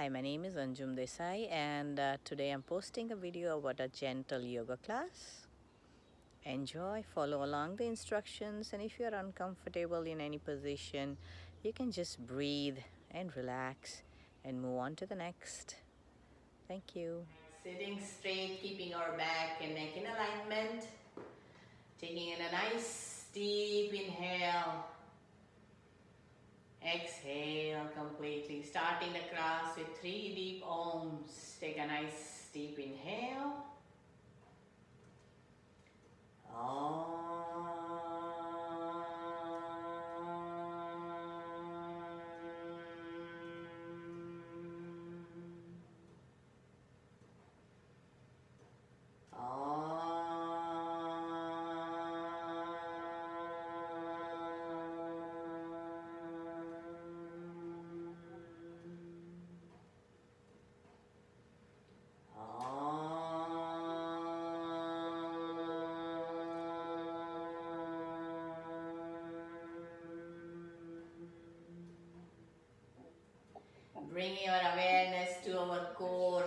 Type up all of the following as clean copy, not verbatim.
Hi, my name is Anjum Desai and today I'm posting a video about a gentle yoga class. Enjoy, follow along the instructions, and if you're uncomfortable in any position, you can just breathe and relax and move on to the next. Thank you. Sitting straight, keeping our back and neck in alignment. Taking in a nice deep inhale. Exhale completely. Starting the class with 3 deep ohms. Take a nice deep inhale. Bringing our awareness to our core,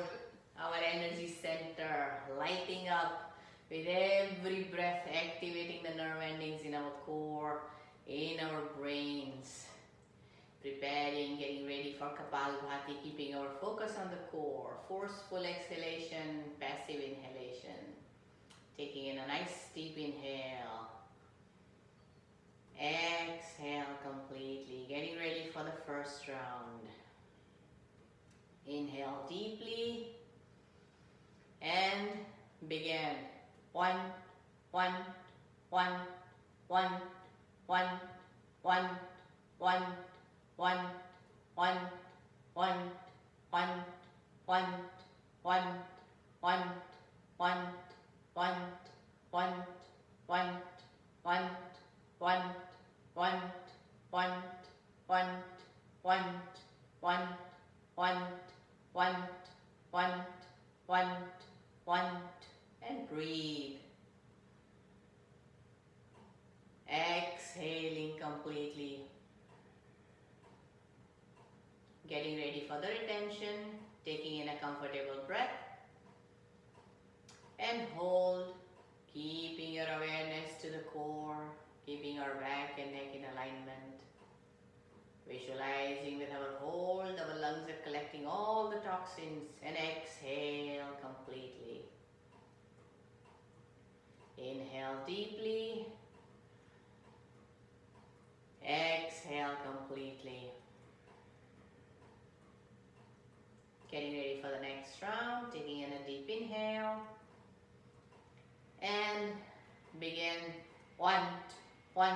our energy center, lighting up with every breath, activating the nerve endings in our core, in our brains. Preparing, getting ready for Kapalbhati, keeping our focus on the core. Forceful exhalation, passive inhalation. Taking in a nice deep inhale. Exhale completely, getting ready for the first round. Inhale deeply and begin. 1, 1, 1, 1, 1, 1, 1, 1, 1, 1, 1, 1, 1, 1, 1, 1, 1, 1, 1, 1, 1, 1, 1, 1, 1, 1, and breathe. Exhaling completely. Getting ready for the retention, taking in a comfortable breath and hold, keeping your awareness to the core, keeping our back and neck in alignment. Visualizing with our hold, our lungs are collecting all the toxins and exhale completely. Inhale deeply, exhale completely. Getting ready for the next round, taking in a deep inhale and begin. 1, 1,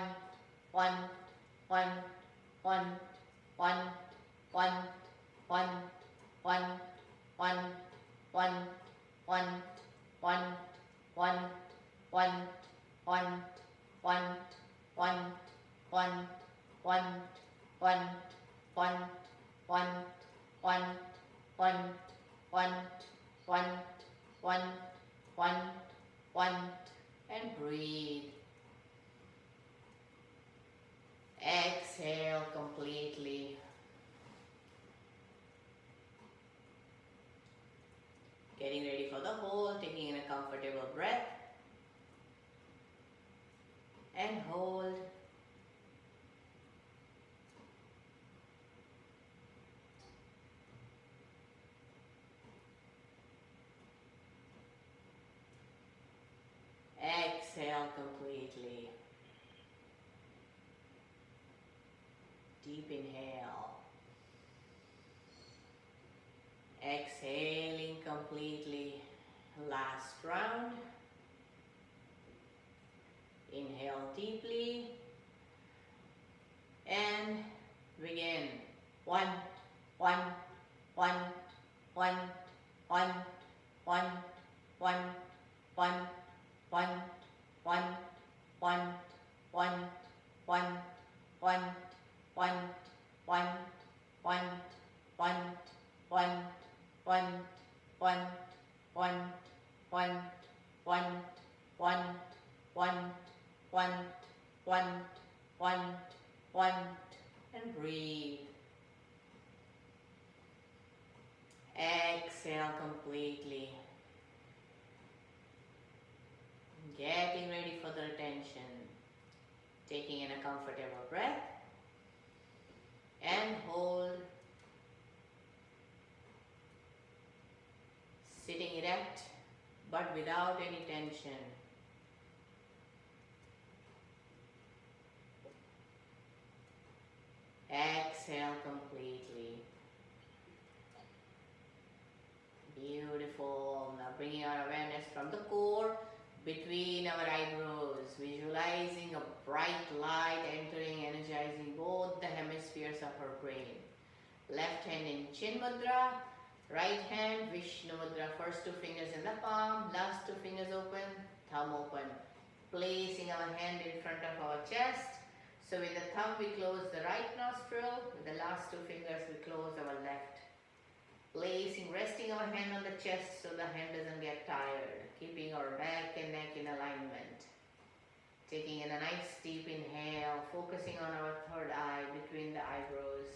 1, 1, 1, 1, 1, 1, 1, 1, 1, 1, 1, 1, 1, 1, 1, 1, 1, 1, 1, 1, 1, 1, 1, 1, 1, 1, 1, and breathe. Exhale completely. Getting ready for the hold, taking in a comfortable breath and hold. Exhale completely. Deep inhale. Exhaling completely. Last round. Inhale deeply and begin. 1, 1, 1, 1, 1, 1, 1, 1, 1, 1, 1, 1, 1, 1, 1, 1, 1, 1, 1, 1, 1, 1, 1, 1, 1, 1, 1, 1, 1, and breathe. Exhale completely. Getting ready for the retention. Taking in a comfortable breath. And hold. Sitting erect, but without any tension. Exhale completely. Beautiful. Now bringing our awareness from the core between our eyebrows, visualizing a bright light entering, energizing both the hemispheres of our brain. Left hand in Chin Mudra, right hand Vishnu Mudra. First two fingers in the palm, last two fingers open, thumb open. Placing our hand in front of our chest. So with the thumb we close the right nostril, with the last two fingers we close our left. Resting our hand on the chest so the hand doesn't get tired. Keeping our back and neck in alignment. Taking in a nice deep inhale, focusing on our third eye between the eyebrows.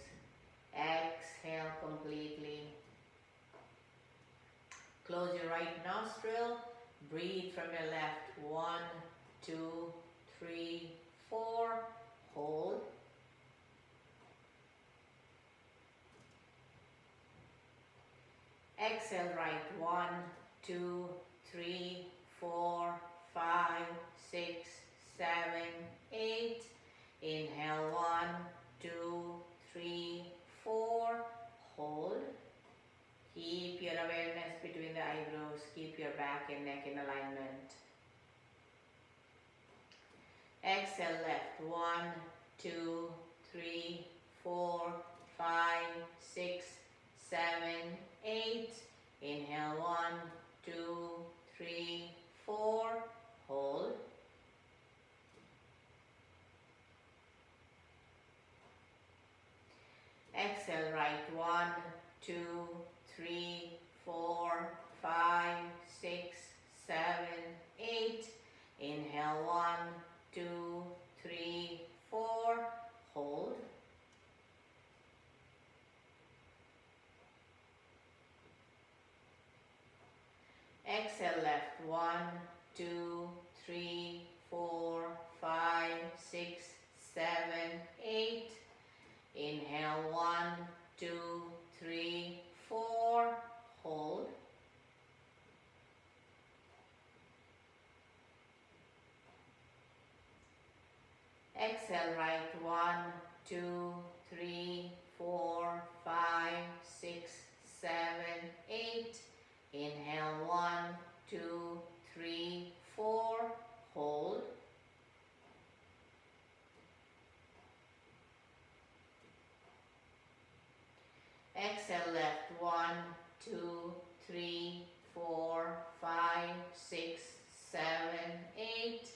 Exhale completely. Close your right nostril. Breathe from your left. 1, 2, 3, 4. Hold. Exhale right. 1, 2, 3, 4, 5, 6, 7, 8. Inhale 1, 2, 3, 4. Hold. Keep your awareness between the eyebrows. Keep your back and neck in alignment. Exhale left. 1, 2, 3, 4, 5, 6, 7, 8. Inhale 1, 2, 3, 4. Hold. Exhale right. 1, 2, 3, 4, 5, 6, 7, 8. Inhale 1, 2, 3, 4. Hold. Exhale left. 1, 2, 3, 4, 5, 6, 7, 8. Inhale 1, 2, 3, 4. Hold. Exhale right. 1, 2, 3, 4, 5, 6, 7, 8. Inhale 1, 2, 3, 4. Hold. Exhale left. 1, 2, 3, 4, 5, 6, 7, 8.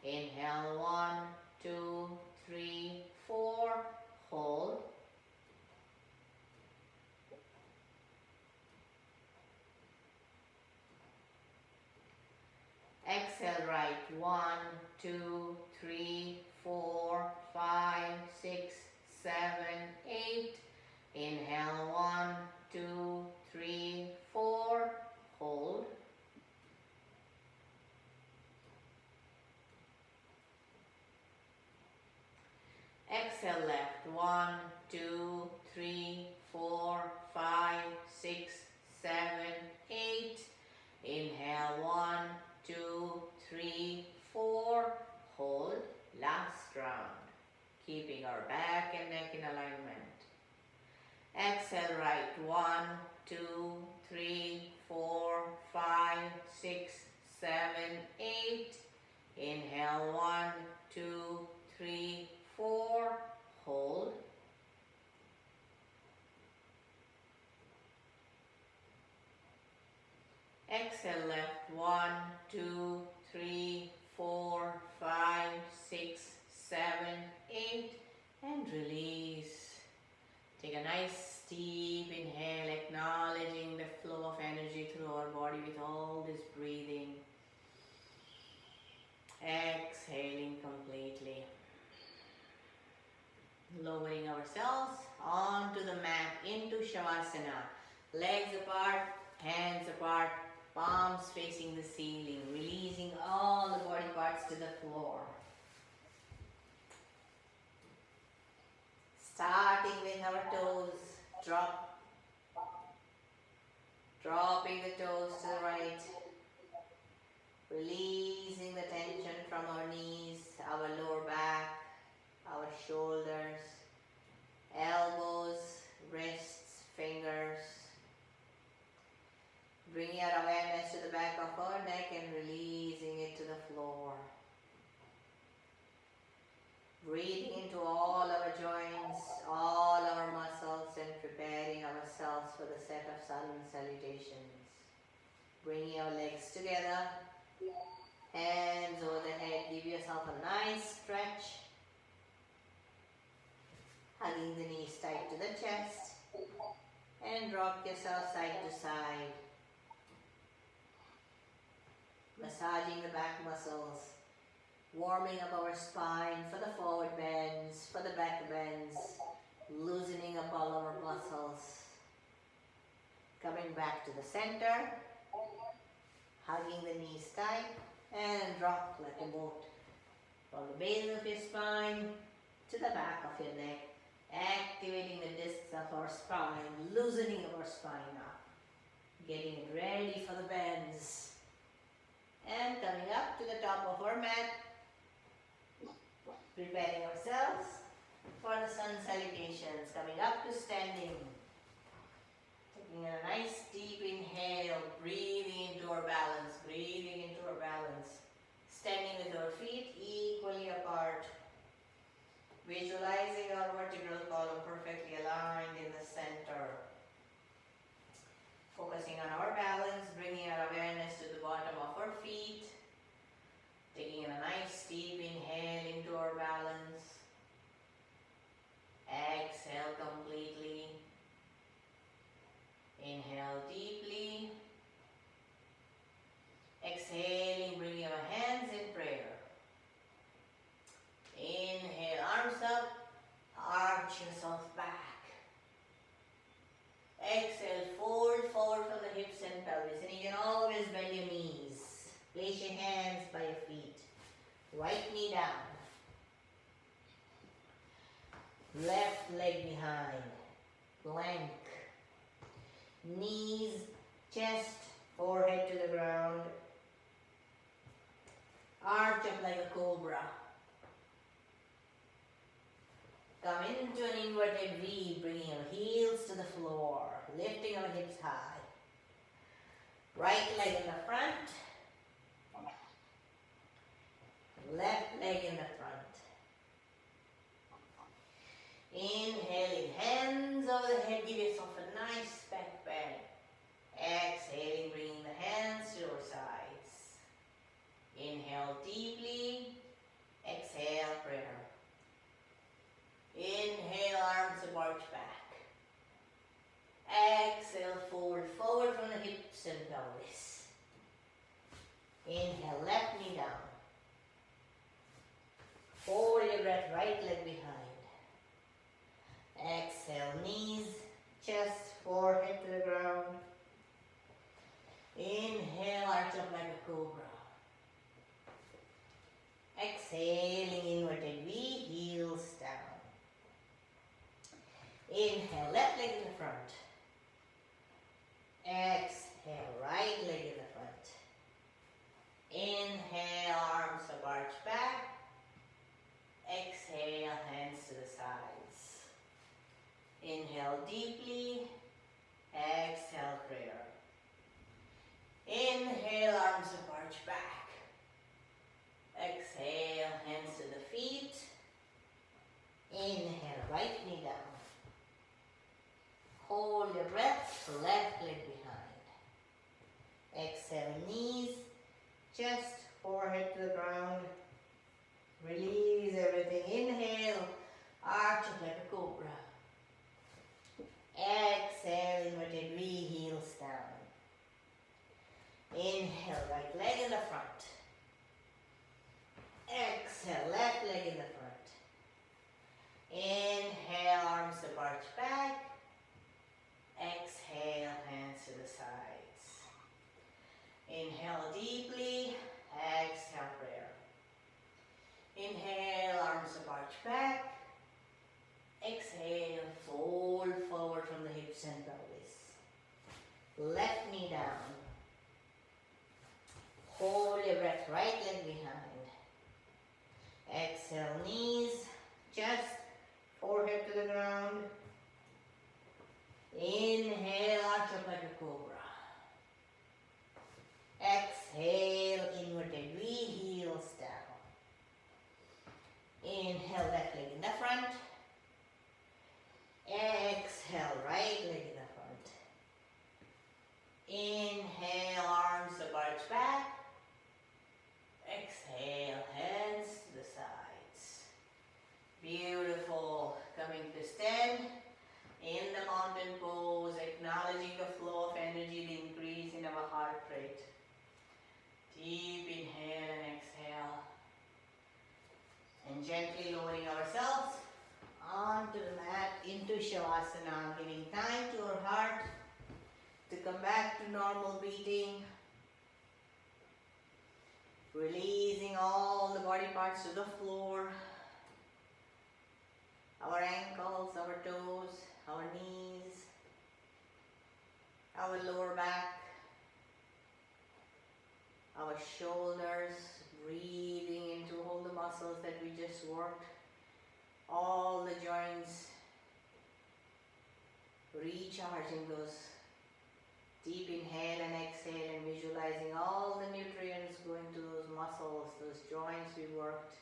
Inhale 1, 2, 3, 4. Hold. Exhale right. 1, 2, 3, 4, 5, 6, 7, 8. Inhale 1, 2, 3, 4. Hold. Exhale left. 1, 2, 3, 4, 5, 6, 7, 8. Inhale 1, 2, 3, 4. Hold. Last round. Keeping our back and neck in alignment. Exhale right. 1, 2, 3, 4, 5, 6, 7, 8. Inhale 1, 2, 3, 4. Hold. Exhale left. 1, 2, 3, 4, 5, 6, 7, 8. And release. Take a nice deep inhale, acknowledging the flow of energy through our body with all this breathing. Exhaling completely. Lowering ourselves onto the mat into Shavasana. Legs apart, hands apart, palms facing the ceiling, releasing all the body parts to the floor. Starting with our toes, dropping the toes to the right, releasing the tension from our knees, our lower back, our shoulders, elbows, wrists, fingers. Bringing our awareness to the back of our neck and releasing it to the floor. Breathing into all our joints, all our muscles, and preparing ourselves for the set of sun salutations. Bringing our legs together, hands over the head, give yourself a nice stretch. Hugging the knees tight to the chest, and rock yourself side to side. Massaging the back muscles, warming up our spine for the forward bends, for the back bends, loosening up all our muscles. Coming back to the center, hugging the knees tight, and rock like a boat. From the base of your spine to the back of your neck, activating the discs of our spine, loosening our spine up, getting it ready for the bends. And coming up to the top of our mat, preparing ourselves for the sun salutations. Coming up to standing, taking a nice deep inhale, breathing into our balance, standing with our feet equally apart, visualizing our vertebral column perfectly aligned in the center. Focusing on our balance, bringing our awareness to the bottom of our feet. Taking a nice deep inhale into our balance. Exhale completely. Inhale deeply. Exhaling, bringing our hands in prayer. Inhale, arms up, arch yourself back. Exhale, fold forward from the hips and pelvis. And you can always bend your knees. Place your hands by your feet. Right knee down. Left leg behind. Plank. Knees, chest, forehead to the ground. Arch up like a cobra. Come into an inverted V, bringing our heels to the floor, lifting our hips high. Right leg in the front, left leg in the front. Inhaling, hands over the head, give yourself a nice back bend. Exhaling, bringing the hands to your sides. Inhale deeply, exhale prayer. Inhale, arms arch back. Exhale, fold forward from the hips and pelvis. Inhale, left knee down. Hold your breath, right leg behind. Exhale, knees, chest, forehead to the ground. Inhale, arch up like a cobra. Exhaling, inverted V, heels down. Inhale, left leg in the front. Exhale, right leg in the front. Inhale, arms arch back. Exhale, hands to the sides. Inhale deeply. Exhale, prayer. Inhale, arms arch back. Exhale, hands to the feet. Inhale, right knee down. Hold your breath, left leg behind. Exhale, knees, chest, forehead to the ground. Release everything. Inhale, arch up like a cobra. Exhale, inverted V, heels down. Inhale, right leg in the front. Exhale, left leg in the front. Inhale, arms arch back. Exhale, hands deeply. Exhale, prayer. Inhale, arms apart back. Exhale, fold forward from the hips and pelvis. Left knee down. Hold your breath, right leg behind. Exhale, knees, chest, forehead to the ground. Inhale, arch up like a cobra. Exhale, inverted V, heels down. Inhale, left leg in the front. Exhale, right leg in the front. Inhale, arms apart back. Exhale, hands to the sides. Beautiful. Coming to stand in the mountain pose, acknowledging the flow of energy, the increase in our heart rate. Deep inhale and exhale. And gently lowering ourselves onto the mat into Shavasana, giving time to our heart to come back to normal beating. Releasing all the body parts to the floor. Our ankles, our toes, our knees, our lower back, our shoulders, breathing into all the muscles that we just worked, all the joints, recharging those. Deep inhale and exhale and visualizing all the nutrients going to those muscles, those joints we worked,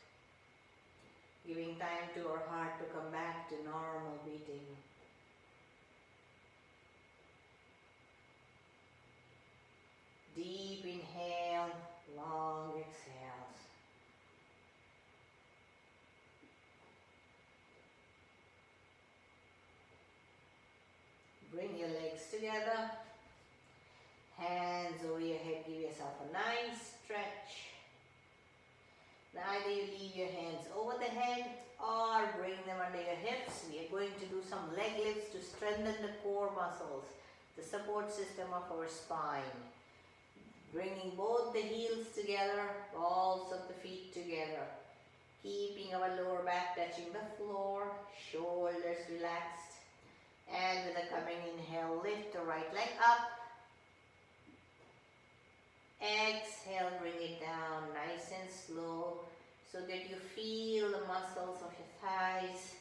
giving time to our heart to come back to normal beating. Deep inhale, long exhales. Bring your legs together. Hands over your head, give yourself a nice stretch. Now either you leave your hands over the head or bring them under your hips. We are going to do some leg lifts to strengthen the core muscles, the support system of our spine. Bringing both the heels together, balls of the feet together. Keeping our lower back touching the floor, shoulders relaxed. And with a coming inhale, lift the right leg up. Exhale, bring it down nice and slow so that you feel the muscles of your thighs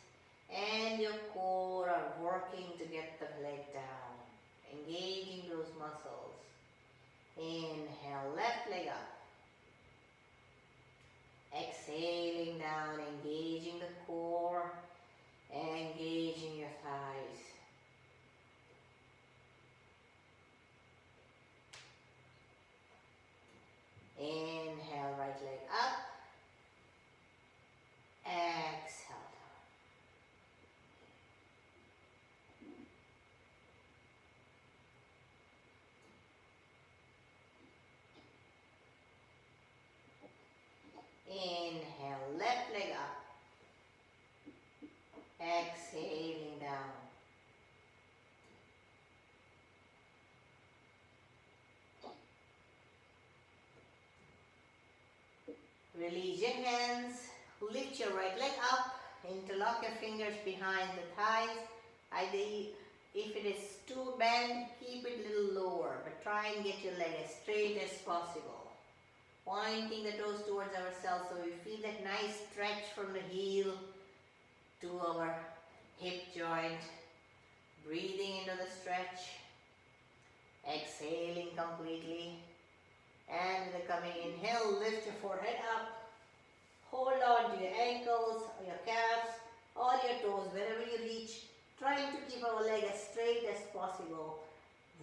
and your core are working to get the leg down. Engaging those muscles. Inhale, left leg up. Exhaling down, engaging the core, engaging your thighs. Inhale, right leg up. Exhale down. Inhale, left leg up. Exhaling down. Release your hands, lift your right leg up, interlock your fingers behind the thighs. Either if it is too bent, keep it a little lower, but try and get your leg as straight as possible. Pointing the toes towards ourselves so we feel that nice stretch from the heel to our hip joint. Breathing into the stretch, exhaling completely. And with a coming inhale, lift your forehead up. Hold on to your ankles, or your calves, or your toes, wherever you reach. Trying to keep our leg as straight as possible.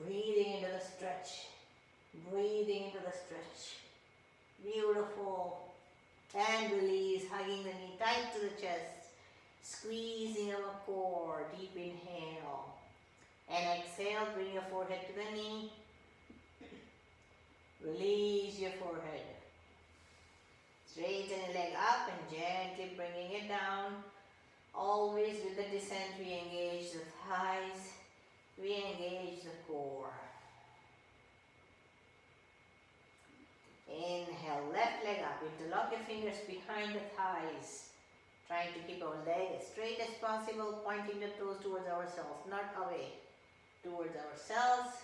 Breathing into the stretch. Breathing into the stretch. Beautiful. And release, hugging the knee tight to the chest. Squeezing our core. Deep inhale. And exhale, bring your forehead to the knee. Release your forehead. Straighten your leg up and gently bringing it down. Always with the descent we engage the thighs, we engage the core. Interlock your fingers behind the thighs. Trying to keep our leg as straight as possible, pointing the toes towards ourselves, not away. Towards ourselves.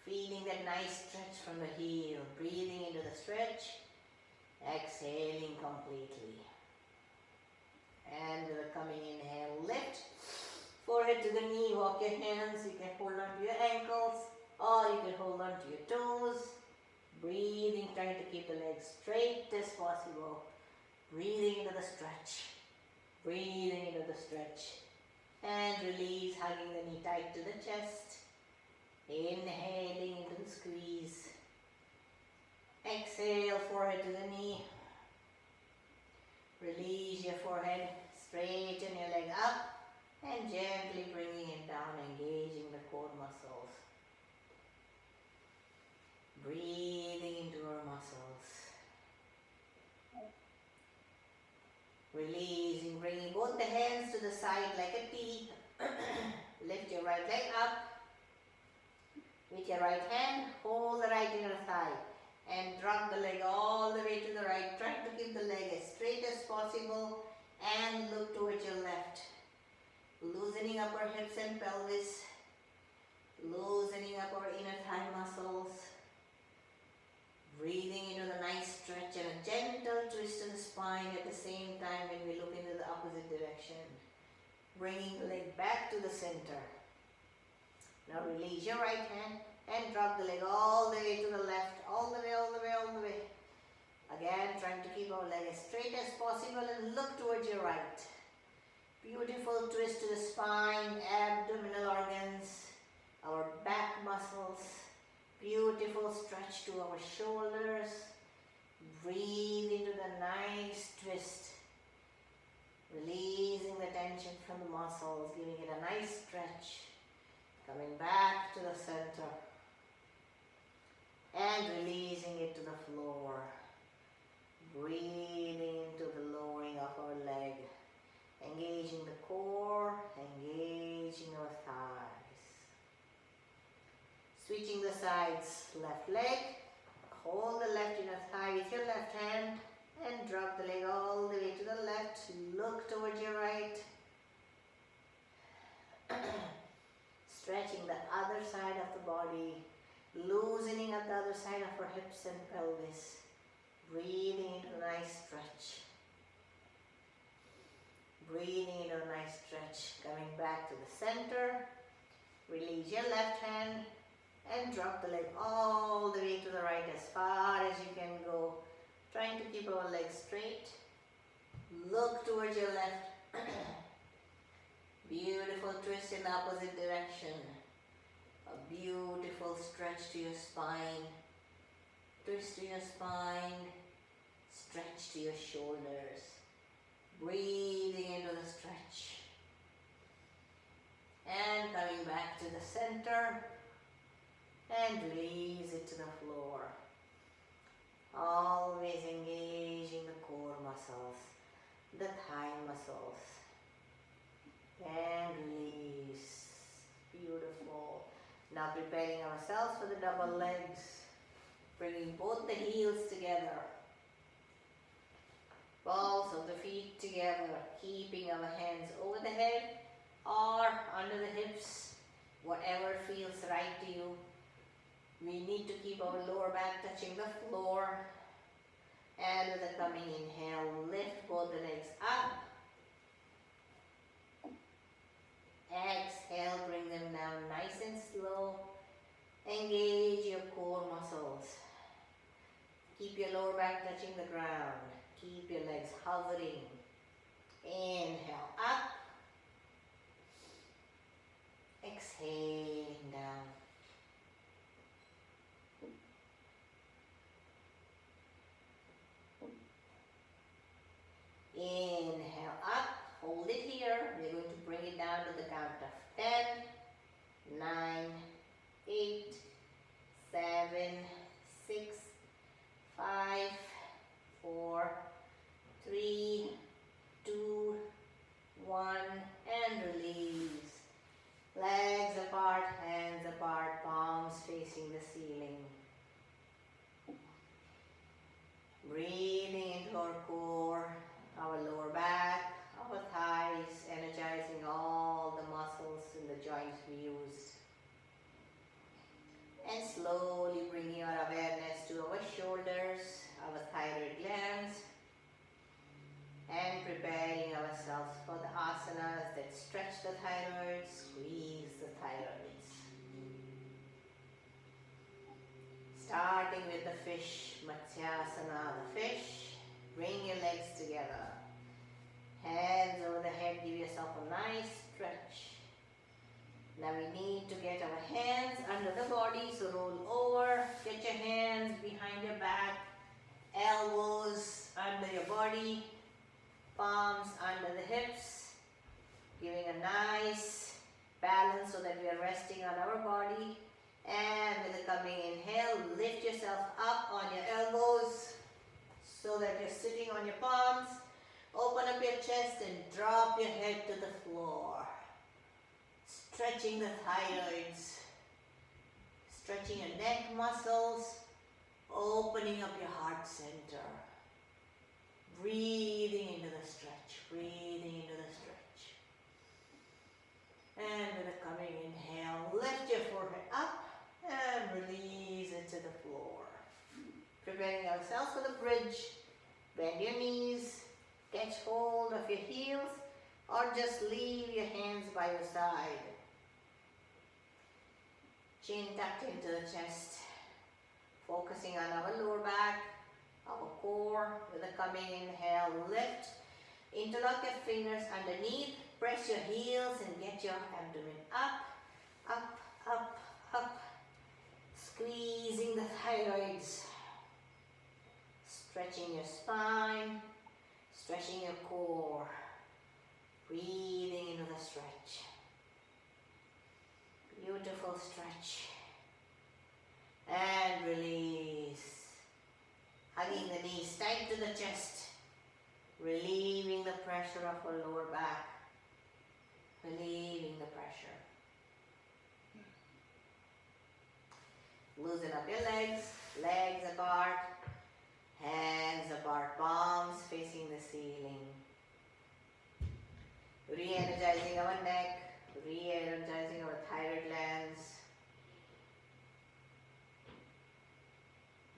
Feeling that nice stretch from the heel. Breathing into the stretch. Exhaling completely. And with a coming inhale, lift. Forehead to the knee, walk your hands. You can hold on to your ankles or you can hold on to your toes. Breathing, trying to keep the legs straight as possible. Breathing into the stretch. Breathing into the stretch. And release, hugging the knee tight to the chest. Inhaling into the squeeze. Exhale, forehead to the knee. Release your forehead, straighten your leg up and gently bringing it down, engaging the core muscles. Breathing into our muscles. Releasing, bringing both the hands to the side like a T. Lift your right leg up. With your right hand, hold the right inner thigh and drop the leg all the way to the right. Try to keep the leg as straight as possible and look towards your left. Loosening up our hips and pelvis. Loosening up our inner thigh muscles. Breathing into the nice stretch and a gentle twist to the spine at the same time when we look into the opposite direction. Bringing the leg back to the center. Now release your right hand and drop the leg all the way to the left, all the way, all the way, all the way. Again, trying to keep our leg as straight as possible and look towards your right. Beautiful twist to the spine, abdominal organs, our back muscles. Beautiful stretch to our shoulders. Breathe into the nice twist. Releasing the tension from the muscles, giving it a nice stretch. Coming back to the center. And releasing it to the floor. Breathing into the lowering of our leg. Engaging the core, engaging our thighs. Switching the sides, left leg. Hold the left inner thigh with your left hand and drop the leg all the way to the left. Look towards your right. Stretching the other side of the body. Loosening up the other side of our hips and pelvis. Breathing into a nice stretch. Breathing into a nice stretch. Coming back to the center. Release your left hand and drop the leg all the way to the right as far as you can go. Trying to keep our legs straight. Look towards your left. Beautiful twist in the opposite direction. A beautiful stretch to your spine. Twist to your spine. Stretch to your shoulders. Breathing into the stretch. And coming back to the center. And release it to the floor. Always engaging the core muscles, the thigh muscles. And release. Beautiful. Now preparing ourselves for the double legs. Bringing both the heels together. Balls of the feet together. Keeping our hands over the head or under the hips. Whatever feels right to you. We need to keep our lower back touching the floor. And with a coming inhale, lift both the legs up. Exhale, bring them down nice and slow. Engage your core muscles. Keep your lower back touching the ground. Keep your legs hovering. Inhale up. Exhaling down. Inhale up, hold it here. We're going to bring it down to the count of 10, 9, 8, 7, 6, 5, 4, 3, 2, 1, and release. Legs apart, hands apart, palms facing the ceiling. Breathing joints we used. And slowly bringing our awareness to our shoulders, our thyroid glands, and preparing ourselves for the asanas that stretch the thyroid, squeeze the thyroids. Starting with the fish, Matsyasana, the fish. Bring your legs together. Hands over the head, give yourself a nice stretch. Now we need to get our hands under the body, so roll over. Get your hands behind your back, elbows under your body, palms under the hips, giving a nice balance so that we are resting on our body. And with the coming inhale, lift yourself up on your elbows so that you're sitting on your palms. Open up your chest and drop your head to the floor. Stretching the thyroids, stretching your neck muscles, opening up your heart center. Breathing into the stretch, breathing into the stretch. And with a coming inhale, lift your forehead up and release it to the floor. Preparing ourselves for the bridge. Bend your knees, catch hold of your heels, or just leave your hands by your side. Chin tucked into the chest. Focusing on our lower back, our core. With a coming inhale, lift. Interlock your fingers underneath. Press your heels and get your abdomen up, up, up, up. Squeezing the thyroids. Stretching your spine. Stretching your core. Breathing into the stretch. Beautiful stretch. And release. Hugging the knees tight to the chest. Relieving the pressure of our lower back. Relieving the pressure. Loosen up your legs. Legs apart. Hands apart. Palms facing the ceiling. Re-energizing our neck. Re-energizing our thyroid glands.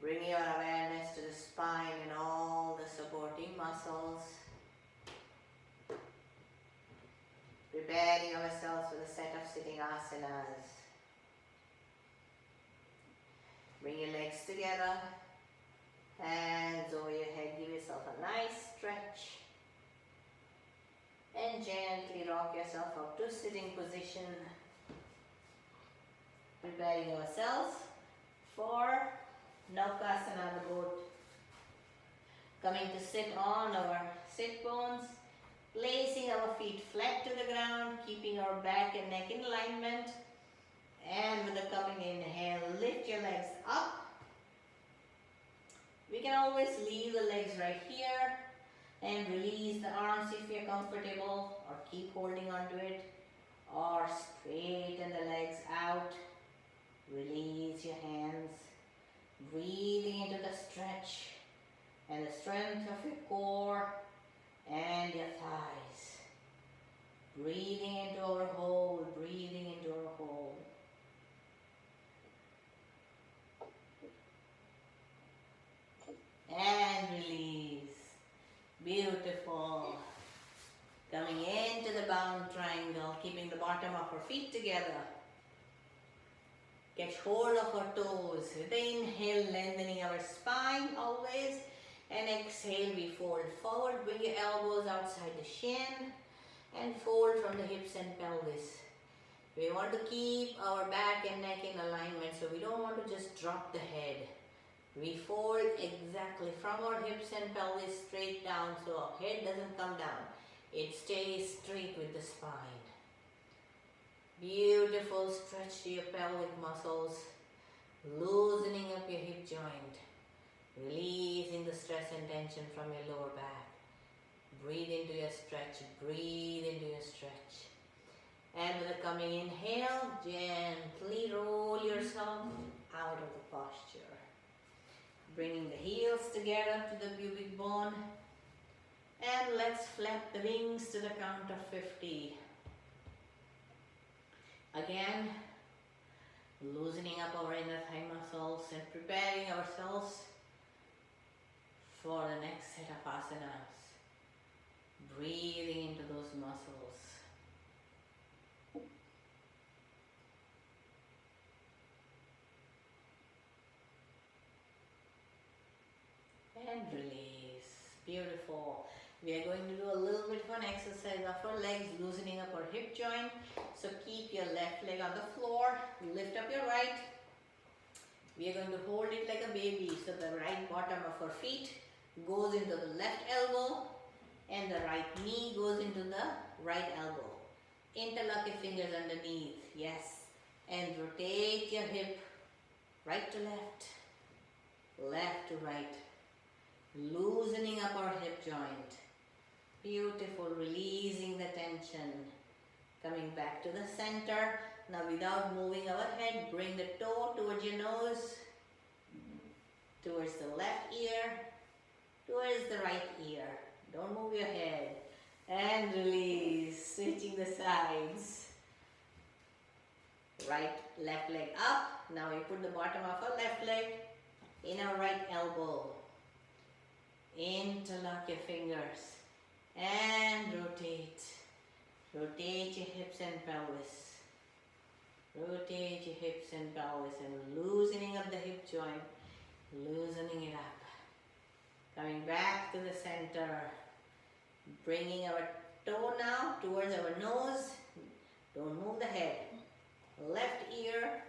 Bringing our awareness to the spine and all the supporting muscles. Preparing ourselves for the set of sitting asanas. Bring your legs together. Hands over your head. Give yourself a nice stretch. And gently rock yourself up to sitting position. Preparing ourselves for Naukasana, the boat. Coming to sit on our sit bones. Placing our feet flat to the ground. Keeping our back and neck in alignment. And with the coming inhale, lift your legs up. We can always leave the legs right here. And release the arms if you're comfortable, or keep holding onto it, or straighten the legs out. Release your hands, breathing into the stretch and the strength of your core and your thighs. Breathing into our hold, breathing into our hold. And release. Beautiful. Coming into the bound triangle, keeping the bottom of our feet together. Catch hold of our toes. With the inhale, lengthening our spine always. And exhale, we fold forward. Bring your elbows outside the shin. And fold from the hips and pelvis. We want to keep our back and neck in alignment, so we don't want to just drop the head. We fold exactly from our hips and pelvis straight down, so our head doesn't come down. It stays straight with the spine. Beautiful stretch to your pelvic muscles. Loosening up your hip joint. Releasing the stress and tension from your lower back. Breathe into your stretch. Breathe into your stretch. And with a coming inhale, gently roll yourself out of the posture. Bringing the heels together to the pubic bone. And let's flap the wings to the count of 50. Again, loosening up our inner thigh muscles and preparing ourselves for the next set of asanas. Breathing into those muscles. And release. Beautiful. We are going to do a little bit of an exercise of our legs, loosening up our hip joint. So keep your left leg on the floor. Lift up your right. We are going to hold it like a baby. So the right bottom of our feet goes into the left elbow and the right knee goes into the right elbow. Interlock your fingers underneath. Yes. And rotate your hip right to left, left to right. Loosening up our hip joint. Beautiful. Releasing the tension. Coming back to the center. Now without moving our head, bring the toe towards your nose, towards the left ear, towards the right ear. Don't move your head. And release. Switching the sides. Right, left leg up. Now we put the bottom of our left leg in our right elbow. Interlock your fingers and rotate. Rotate your hips and pelvis. Rotate your hips and pelvis and loosening up the hip joint. Loosening it up. Coming back to the center. Bringing our toe now towards our nose. Don't move the head. Left ear.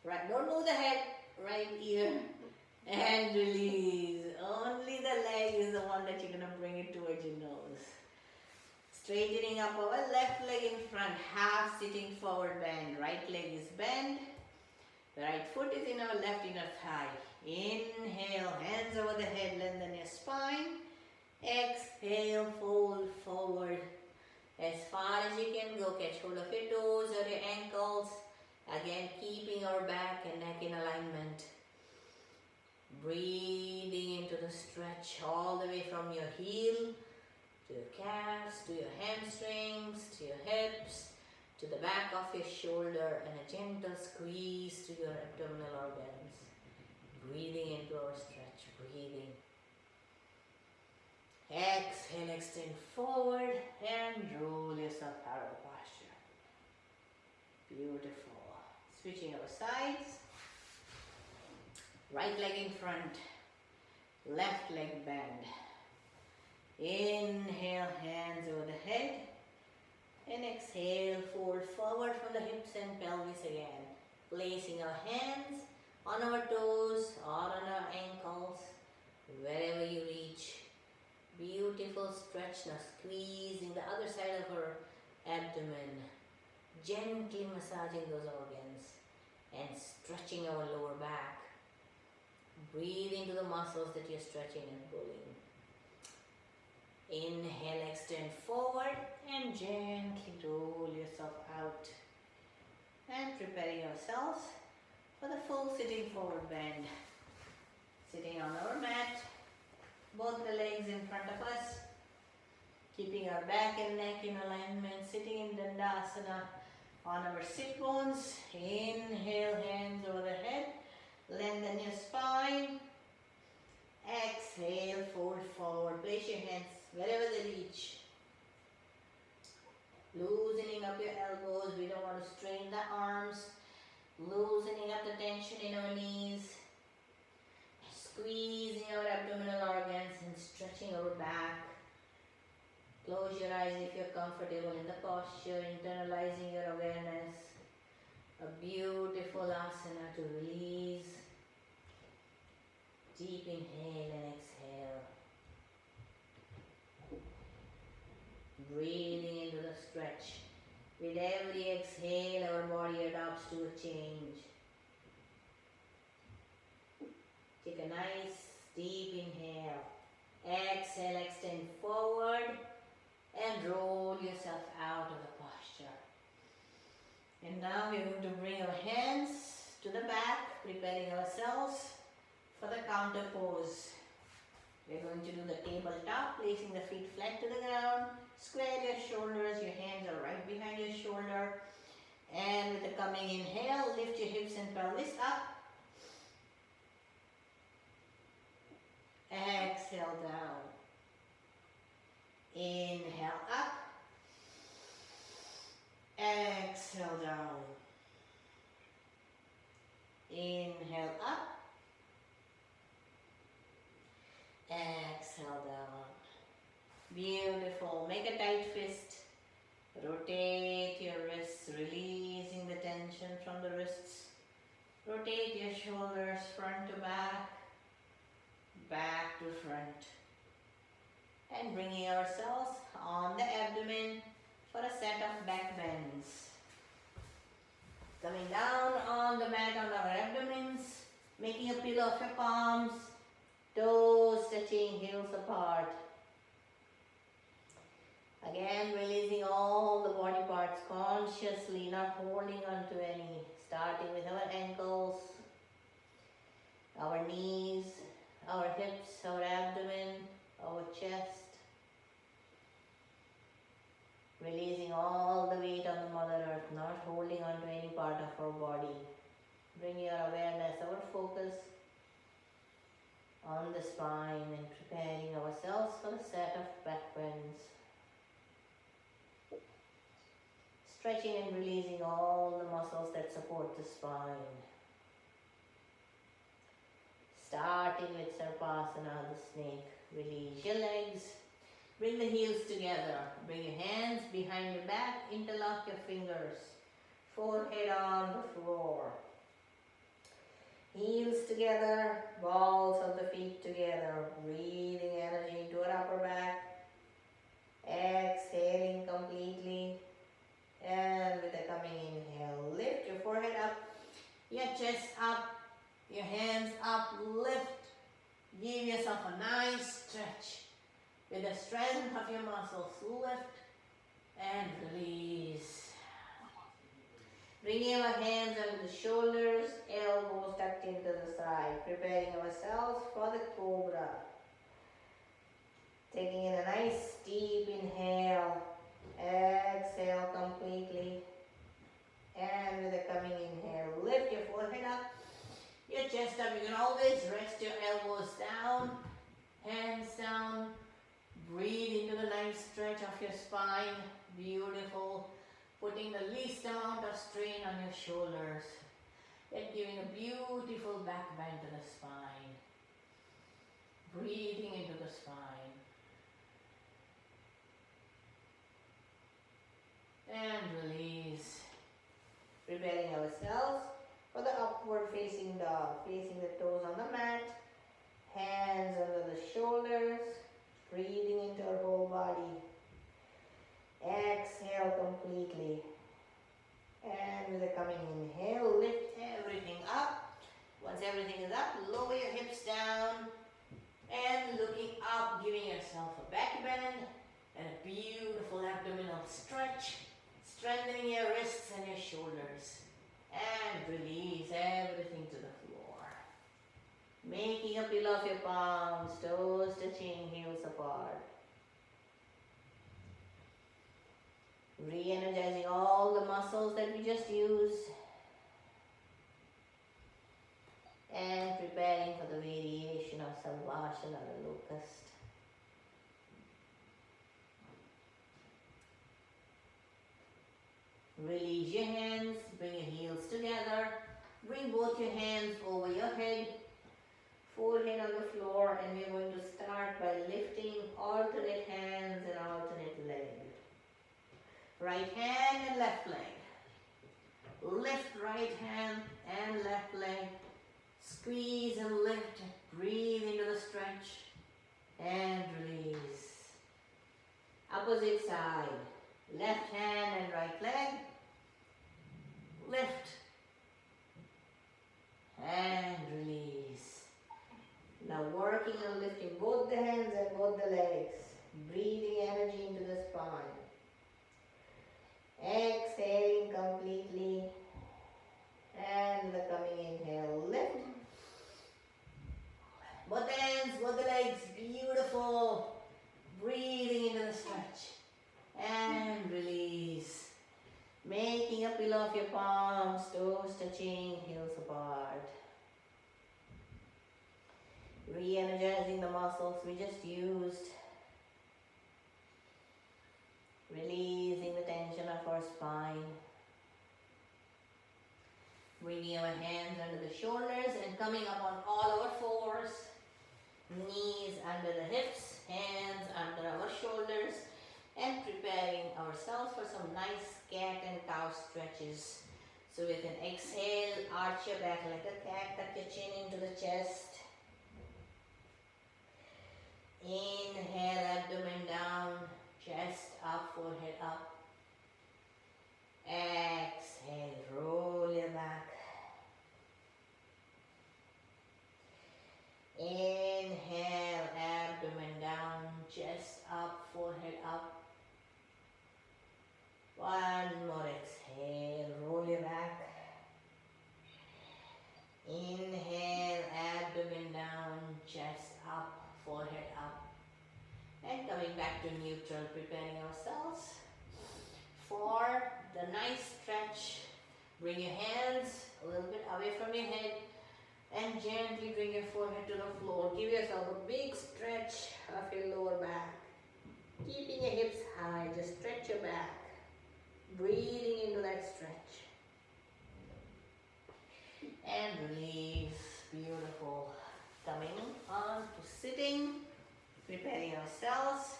Right. Don't move the head. Right ear. And release. Only the leg is the one that you're going to bring it towards your nose. Straightening up our left leg in front. Half sitting forward bend. Right leg is bent. The right foot is in our left inner thigh. Inhale. Hands over the head. Lengthen your spine. Exhale. Fold forward. As far as you can go. Catch hold of your toes or your ankles. Again, keeping our back and neck in alignment. Breathing into the stretch all the way from your heel to your calves, to your hamstrings, to your hips, to the back of your shoulder, and a gentle squeeze to your abdominal organs. Breathing into our stretch, breathing. Exhale, extend forward and roll yourself out of the posture. Beautiful. Switching our sides. Right leg in front, left leg bend. Inhale, hands over the head. And exhale, fold forward from the hips and pelvis again. Placing our hands on our toes or on our ankles, wherever you reach. Beautiful stretch. Now squeezing the other side of our abdomen. Gently massaging those organs and stretching our lower back. Breathe into the muscles that you're stretching and pulling. Inhale, extend forward and gently roll yourself out. And preparing yourselves for the full sitting forward bend. Sitting on our mat, both the legs in front of us. Keeping our back and neck in alignment. Sitting in Dandasana on our sit bones. Inhale, hands over the head. Lengthen your spine. Exhale, fold forward. Place your hands wherever they reach. Loosening up your elbows. We don't want to strain the arms. Loosening up the tension in our knees. Squeezing our abdominal organs and stretching our back. Close your eyes if you're comfortable in the posture. Internalizing your awareness. A beautiful asana to release. Deep inhale and exhale. Breathing into the stretch. With every exhale, our body adapts to a change. Take a nice deep inhale. Exhale, extend forward and roll yourself out of the posture. And now we're going to bring our hands to the back, preparing ourselves for the counter pose. We're going to do the tabletop, placing the feet flat to the ground. Square your shoulders, your hands are right behind your shoulder. And with the coming inhale, lift your hips and pelvis up. Exhale down. Inhale up. Exhale down. Inhale up. Exhale down. Beautiful. Make a tight fist. Rotate your wrists, releasing the tension from the wrists. Rotate your shoulders front to back, back to front. And bringing ourselves on the abdomen for a set of back bends. Coming down on the mat on our abdomens, making a pillow of your palms, toes touching, heels apart. Again, releasing all the body parts consciously, not holding on to any. Starting with our ankles, our knees, our hips, our abdomen, our chest. Releasing all the weight on the Mother Earth, not holding on to any part of our body. Bring your awareness, our focus on the spine and preparing ourselves for a set of back bends. Stretching and releasing all the muscles that support the spine. Starting with Sarpasana, the snake. Release your legs. Bring the heels together. Bring your hands behind your back. Interlock your fingers. Forehead on the floor. Heels together. Balls of the feet together. Breathing energy into our upper back. Exhaling completely. And with a coming inhale, lift your forehead up, your chest up, your hands up, lift. Give yourself a nice stretch. With the strength of your muscles, lift and release. Bringing our hands under the shoulders, elbows tucked into the side, preparing ourselves for the cobra. Taking in a nice deep inhale. Exhale completely. And with a coming inhale, lift your forehead up, your chest up. You can always rest your elbows down, hands down. Breathe into the nice stretch of your spine. Beautiful. Putting the least amount of strain on your shoulders. Yet giving a beautiful back bend to the spine. Breathing into the spine. And release. Preparing ourselves for the upward facing dog. Facing the toes on the mat. Hands under the shoulders. Breathing into our whole body. Exhale completely. And with a coming inhale, lift everything up. Once everything is up, lower your hips down. And looking up, giving yourself a back bend. And a beautiful abdominal stretch. Strengthening your wrists and your shoulders. And release everything to the floor. Making a pillow of your palms, toes touching, heels apart. Re-energizing all the muscles that we just used. And preparing for the variation of Salvation or the locust. Release your hands, bring your heels together. Bring both your hands over your head. Forehead on the floor, and we're going to start by lifting alternate hands and alternate leg. Right hand and left leg. Lift right hand and left leg. Squeeze and lift. Breathe into the stretch. And release. Opposite side. Left hand and right leg. Lift. And release. Now working on lifting both the hands and both the legs. Breathing energy into the spine. Exhaling completely. And the coming inhale, lift. Both the hands, both the legs, beautiful. Breathing into the stretch. And release. Making a pillow of your touching heels apart. Re-energizing the muscles we just used. Releasing the tension of our spine. Bringing our hands under the shoulders and coming up on all our fours. Knees under the hips, hands under our shoulders, and preparing ourselves for some nice cat and cow stretches. So with an exhale, arch your back like a cat, tuck your chin into the chest. Inhale, abdomen down, chest up, forehead up. Exhale, roll your back. Inhale, abdomen down, chest up, forehead up. One more exhale, roll your back. Inhale, abdomen down, chest up, forehead up. And coming back to neutral, preparing ourselves for the nice stretch. Bring your hands a little bit away from your head and gently bring your forehead to the floor. Give yourself a big stretch of your lower back. Keeping your hips high, just stretch your back. Breathing into that stretch. And release. Beautiful. Coming on to sitting. Preparing ourselves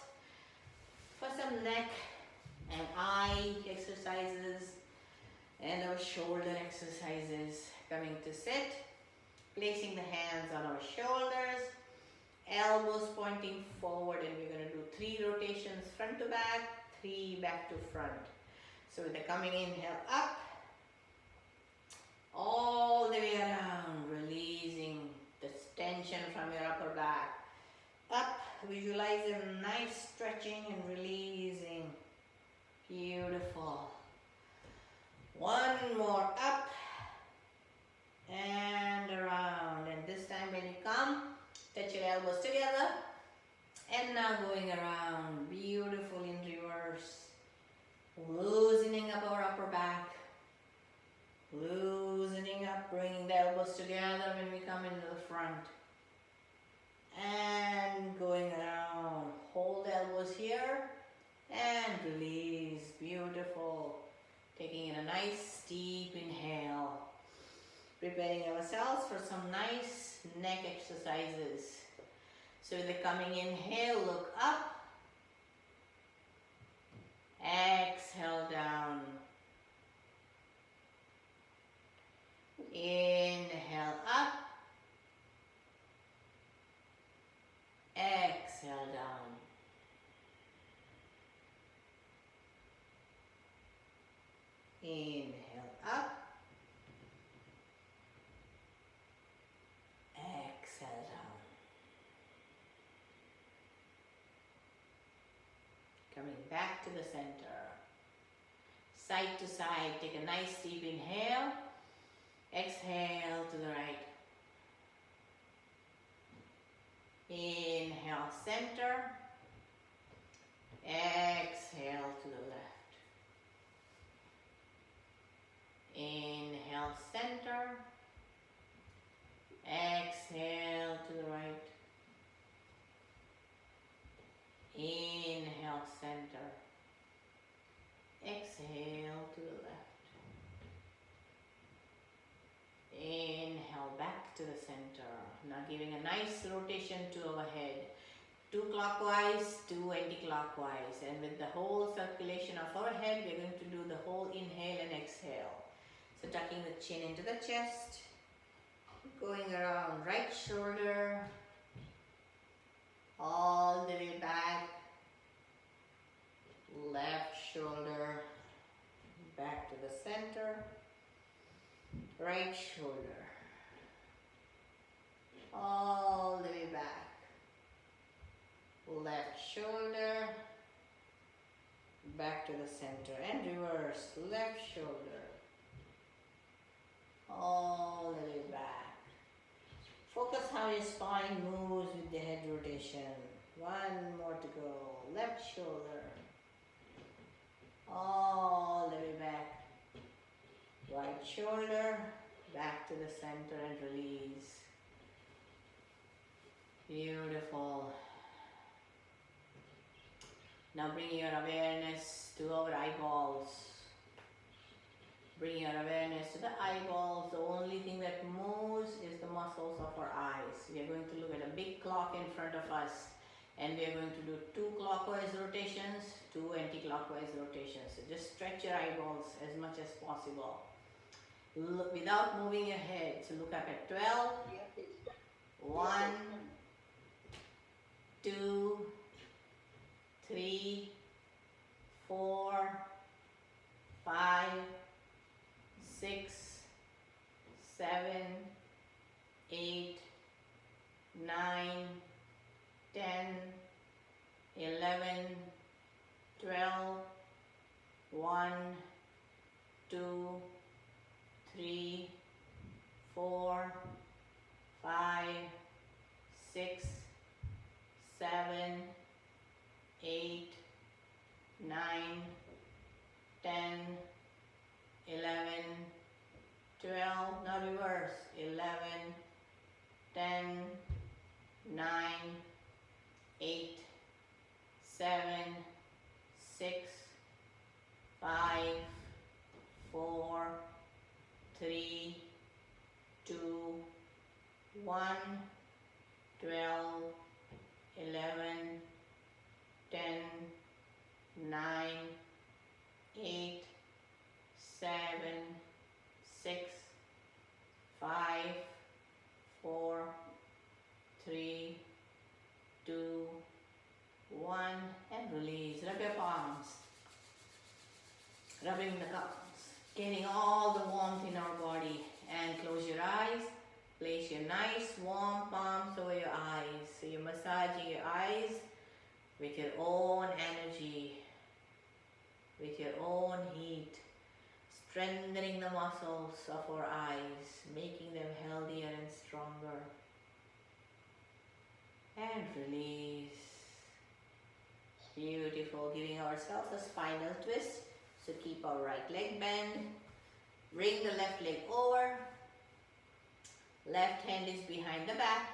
for some neck and eye exercises and our shoulder exercises. Coming to sit. Placing the hands on our shoulders. Elbows pointing forward, and we're going to do 3 rotations front to back, 3 back to front. So with the coming inhale up, all the way around, releasing the tension from your upper back. Up, visualize a nice stretching and releasing. Beautiful. One more up and around. And this time when you come, touch your elbows together. And now going around. Beautiful in reverse. Loosening up our upper back. Loosening up, bringing the elbows together when we come into the front. And going around. Hold the elbows here and release. Beautiful. Taking in a nice deep inhale. Preparing ourselves for some nice neck exercises. So with the coming inhale, look up. Exhale down. Inhale up. Exhale down. Inhale up. Exhale down. Coming back to the center. Side to side, take a nice deep inhale. Exhale to the right. Inhale, center. Exhale to the left. Inhale, center. Exhale to the right. Inhale, center. Exhale to the left. Inhale back to the center. Now giving a nice rotation to our head. 2 clockwise, 2 anti-clockwise. And with the whole circulation of our head, we're going to do the whole inhale and exhale. So tucking the chin into the chest. Going around right shoulder. All the way back. Left shoulder. Back to the center. Right shoulder. All the way back. Left shoulder. Back to the center. And reverse. Left shoulder. All the way back. Focus how your spine moves with the head rotation. 1 more to go. Left shoulder. All the way back. Right shoulder. back to the center and release. Beautiful. Now bring your awareness to our eyeballs. Bring your awareness to the eyeballs. The only thing that moves is the muscles of our eyes. We are going to look at a big clock in front of us, and we are going to do 2 clockwise rotations, 2 anti-clockwise rotations. So just stretch your eyeballs as much as possible. Look without moving your head. So look up at 12. 1, 2, 3, 4, 5, 6, 7, 8, 9, 10, 11, 12, 1, 2, 3, 4, 5, 6, 7, 8, 9, 10, 11, 12, now reverse, 11, 10, 9, 8, 7, 6, 5, 4, 3, 2, 1, 12, 11, 10, 9, 8, 7, 6, 5, 4, 3, 2, 1, and release. Rub your palms. Rubbing the palms. Getting all the warmth in our body. And close your eyes. Place your nice warm palms over your eyes. So you're massaging your eyes with your own energy, with your own heat, strengthening the muscles of our eyes, making them healthier and stronger. And release. Beautiful. Giving ourselves a spinal twist. So keep our right leg bent. Bring the left leg over. Left hand is behind the back.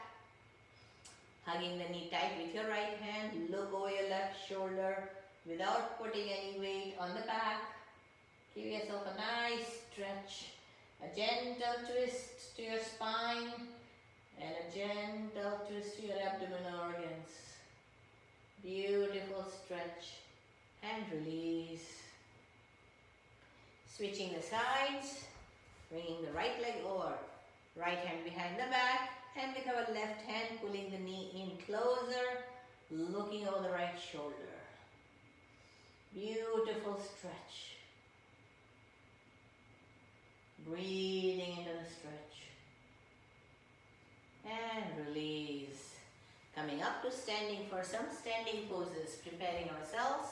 Hugging the knee tight with your right hand. Look over your left shoulder without putting any weight on the back. Give yourself a nice stretch. A gentle twist to your spine. And a gentle twist to your abdominal organs. Beautiful stretch. And release. Switching the sides. Bringing the right leg over. Right hand behind the back. And with our left hand pulling the knee in closer. Looking over the right shoulder. Beautiful stretch. Breathing into the stretch. And release. Coming up to standing for some standing poses. Preparing ourselves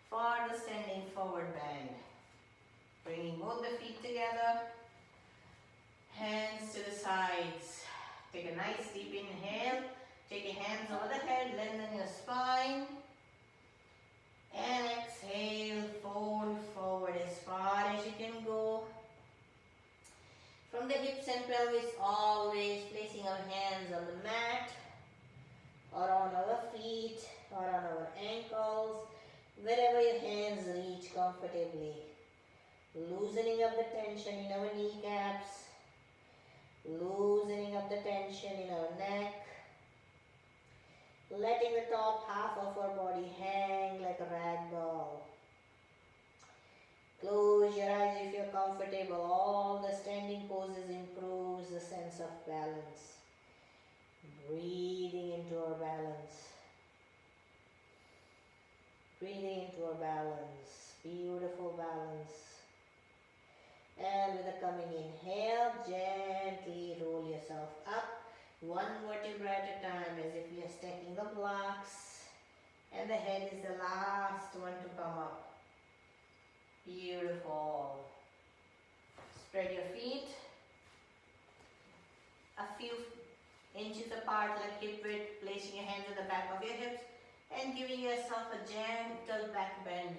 for the standing forward bend. Bringing both the feet together. Hands to the sides. Take a nice deep inhale. Take your hands over the head. Lengthen your spine. And exhale. Fold forward as far as you can go. From the hips and pelvis, always placing our hands on the mat or on our feet or on our ankles, wherever your hands reach comfortably. Loosening up the tension in our kneecaps, loosening up the tension in our neck, letting the top half of our body hang like a rag doll. Close your eyes if you're comfortable. All the standing poses improves the sense of balance. Breathing into our balance. Breathing into our balance. Beautiful balance. And with a coming inhale, gently roll yourself up. One vertebra at a time as if you're stacking the blocks. And the head is the last one to come up. Beautiful. Spread your feet a few inches apart like hip width, placing your hands at the back of your hips and giving yourself a gentle back bend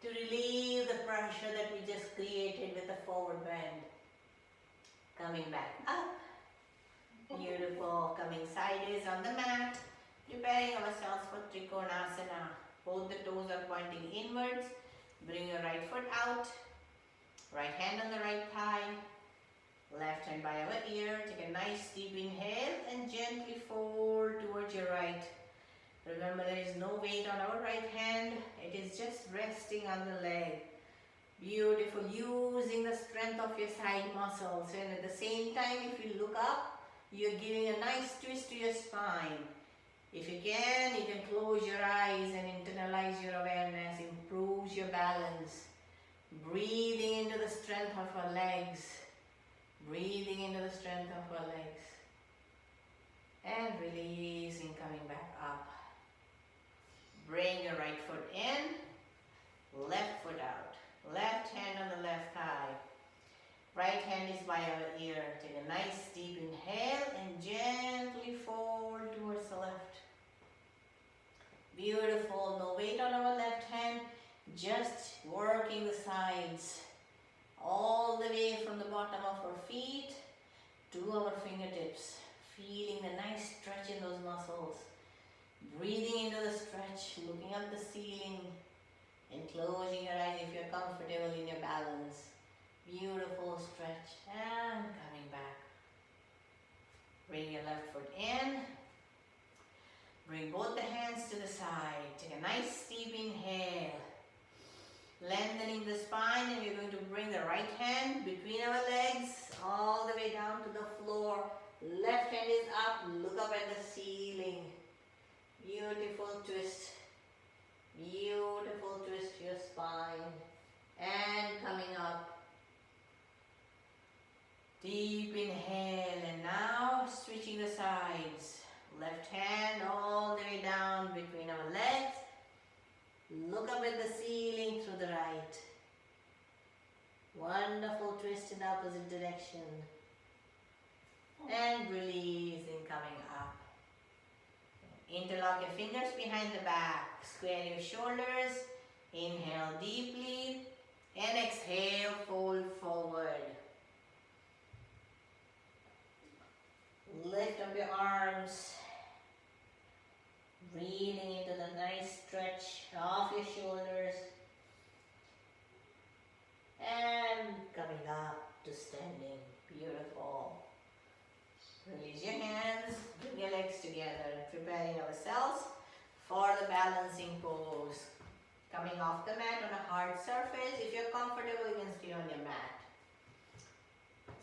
to relieve the pressure that we just created with the forward bend. Coming back up. Beautiful. Coming sideways on the mat. Preparing ourselves for Trikonasana. Both the toes are pointing inwards. Bring your right foot out. Right hand on the right thigh. Left hand by our ear. Take a nice deep inhale and gently fold towards your right. Remember, there is no weight on our right hand. It is just resting on the leg. Beautiful. Using the strength of your side muscles. And at the same time, if you look up, you're giving a nice twist to your spine. If you can close your eyes and internalize your awareness. Improves your balance. Breathing into the strength of our legs. Breathing into the strength of our legs. And releasing, coming back up. Bring your right foot in, left foot out. Left hand on the left thigh. Right hand is by our ear. Take a nice deep inhale and gently fold towards the left. Beautiful. No weight on our left hand. Just working the sides. All the way from the bottom of our feet to our fingertips. Feeling the nice stretch in those muscles. Breathing into the stretch, looking up the ceiling and closing your eyes if you're comfortable in your balance. Beautiful stretch and coming back. Bring your left foot in. Bring both the hands to the side. Take a nice deep inhale. Lengthening the spine, and we're going to bring the right hand between our legs all the way down to the floor. Left hand is up. Look up at the ceiling. Beautiful twist. Beautiful twist to your spine. And coming up. Deep inhale, and now switching the sides. Left hand all the way down between our legs. Look up at the ceiling through the right. Wonderful twist in the opposite direction. And releasing, coming up. Interlock your fingers behind the back. Square your shoulders. Inhale deeply. And exhale, fold forward. Lift up your arms. Breathing into the nice stretch of your shoulders. And coming up to standing. Beautiful. Release your hands, bring your legs together, preparing ourselves for the balancing pose. Coming off the mat on a hard surface. If you're comfortable, you can stay on your mat.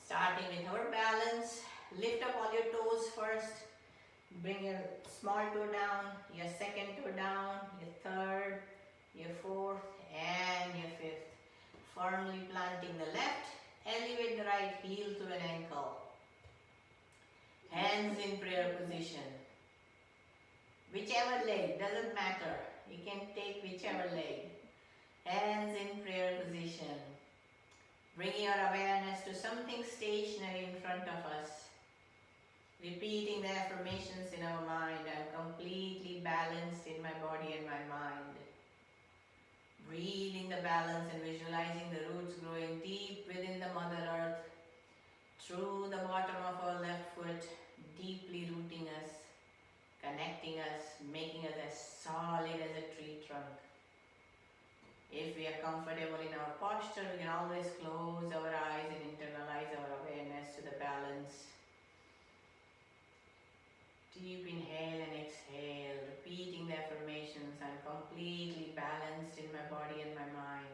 Starting with our balance, lift up all your toes first. Bring your small toe down, your second toe down, your third, your fourth, and your fifth. Firmly planting the left, elevate the right heel to an ankle. Hands in prayer position. Whichever leg, doesn't matter. You can take whichever leg. Hands in prayer position. Bringing your awareness to something stationary in front of us. Repeating the affirmations in our mind. I'm completely balanced in my body and my mind. Breathing the balance and visualizing the roots growing deep within the Mother Earth. Through the bottom of our left foot, deeply rooting us, connecting us, making us as solid as a tree trunk. If we are comfortable in our posture, we can always close our eyes and internalize our awareness to the balance. Deep inhale and exhale, repeating the affirmations. I'm completely balanced in my body and my mind.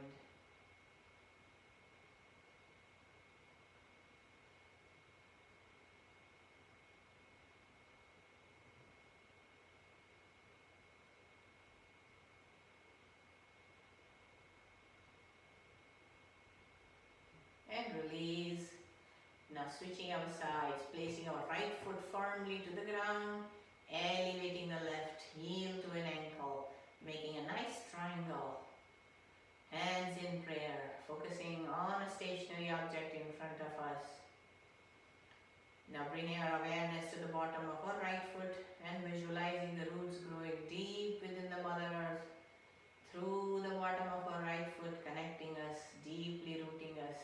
And release. Now switching our sides, placing our right foot firmly to the ground, elevating the left heel to an ankle, making a nice triangle. Hands in prayer, focusing on a stationary object in front of us. Now bringing our awareness to the bottom of our right foot and visualizing the roots growing deep within the Mother Earth, through the bottom of our right foot, connecting us, deeply rooting us.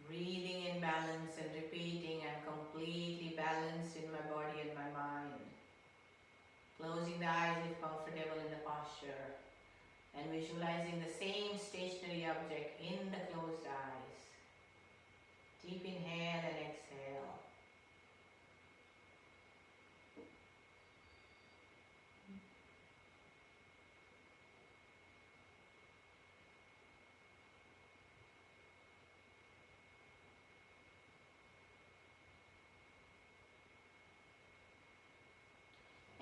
Breathing in balance and repeating, I'm completely balanced in my body and my mind. Closing the eyes if comfortable in the posture and visualizing the same stationary object in the closed eyes. Deep inhale and exhale.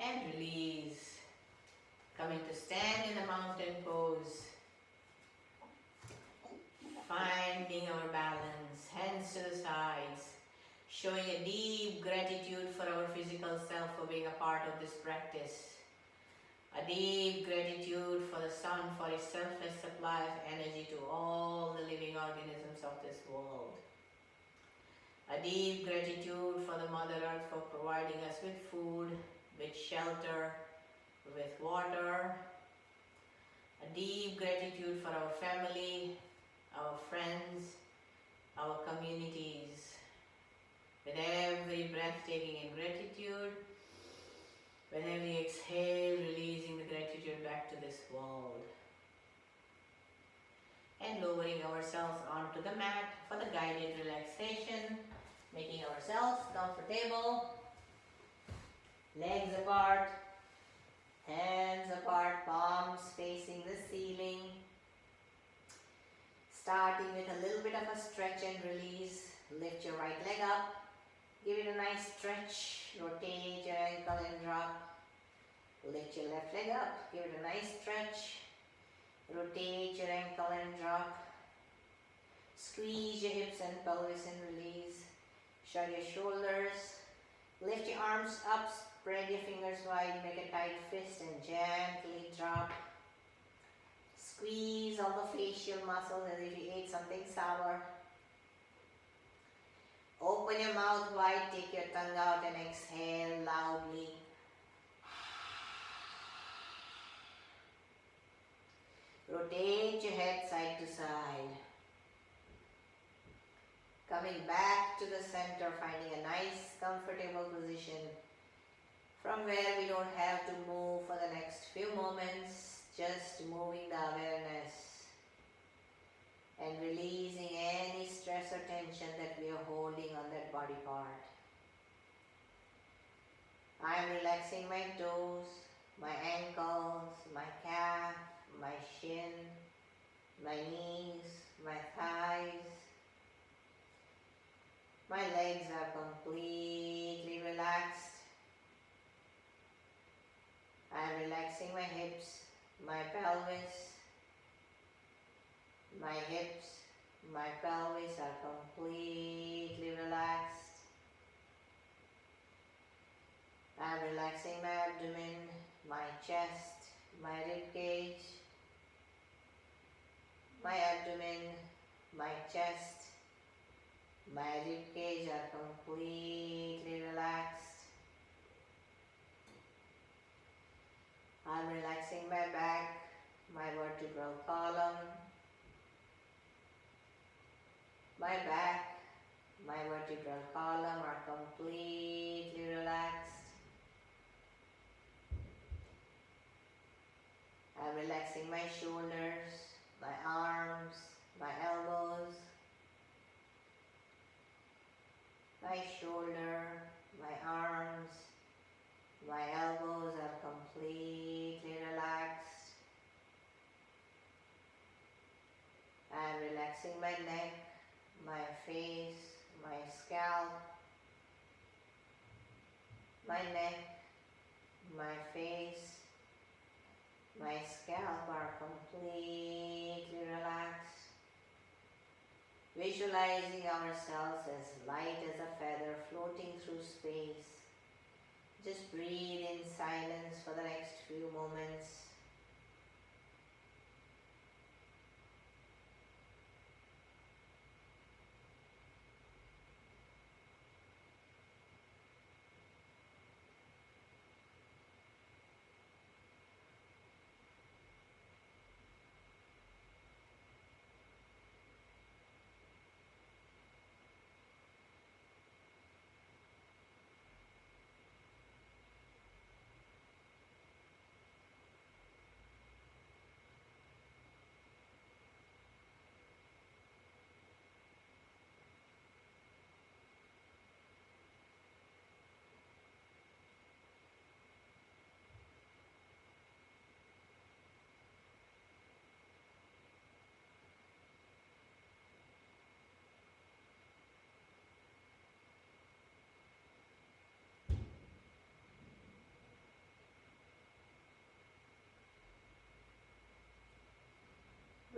And release. Coming to stand in the mountain pose. Finding our balance, hands to the sides. Showing a deep gratitude for our physical self for being a part of this practice. A deep gratitude for the sun for its selfless supply of energy to all the living organisms of this world. A deep gratitude for the Mother Earth for providing us with food, with shelter, with water. A deep gratitude for our family, our friends, our communities. With every breath taking in gratitude, with every exhale releasing the gratitude back to this world. And lowering ourselves onto the mat for the guided relaxation, making ourselves comfortable, legs apart, hands apart, palms facing the ceiling. Starting with a little bit of a stretch and release. Lift your right leg up. Give it a nice stretch. Rotate your ankle and drop. Lift your left leg up. Give it a nice stretch. Rotate your ankle and drop. Squeeze your hips and pelvis and release. Shrug your shoulders. Lift your arms up. Spread your fingers wide. Make a tight fist and gently drop. Squeeze all the facial muscles as if you ate something sour. Open your mouth wide, take your tongue out and exhale loudly. Rotate your head side to side. Coming back to the center, finding a nice comfortable position from where we don't have to move for the next few moments. Just moving the awareness and releasing any stress or tension that we are holding on that body part. I am relaxing my toes, my ankles, my calf, my shin, my knees, my thighs. My legs are completely relaxed. I am relaxing my hips, my pelvis, my hips, my pelvis are completely relaxed. I am relaxing my abdomen, my chest, my rib cage, my abdomen, my chest, my rib cage are completely relaxed. I'm relaxing my back, my vertebral column, my back, my vertebral column are completely relaxed. I'm relaxing my shoulders, my arms, my elbows, my shoulder, my arms, my elbows are completely relaxed. I'm relaxing my neck, my face, my scalp, my neck, my face, my scalp are completely relaxed. Visualizing ourselves as light as a feather floating through space. Just breathe in silence for the next few moments.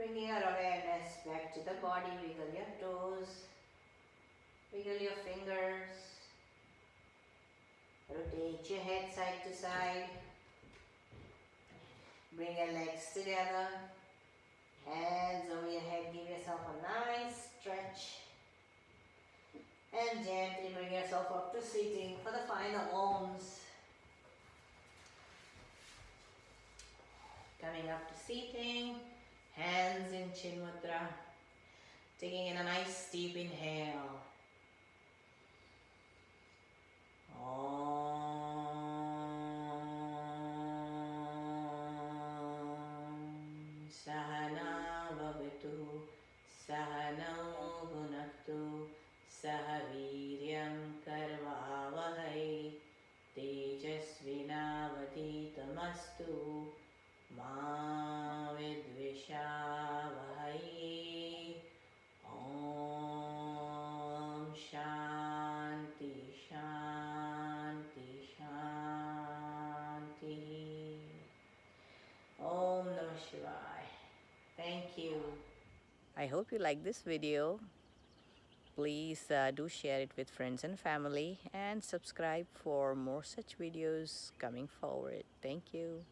Bringing our awareness back to the body, wiggle your toes, wiggle your fingers, rotate your head side to side, bring your legs together, hands over your head, give yourself a nice stretch, and gently bring yourself up to sitting for the final Oms. Coming up to seating, hands in Chin Mudra, taking in a nice deep inhale. Om Sahana Bhavatu Sahanau Bhunaktu Sahaviryam Karvavahai Tejasvinavaditamastu Ma Vidvishavahai. Om Shanti Shanti Shanti. Om Namah Shivaya. Thank you. I hope you like this video. Please do share it with friends and family and subscribe for more such videos coming forward. Thank you.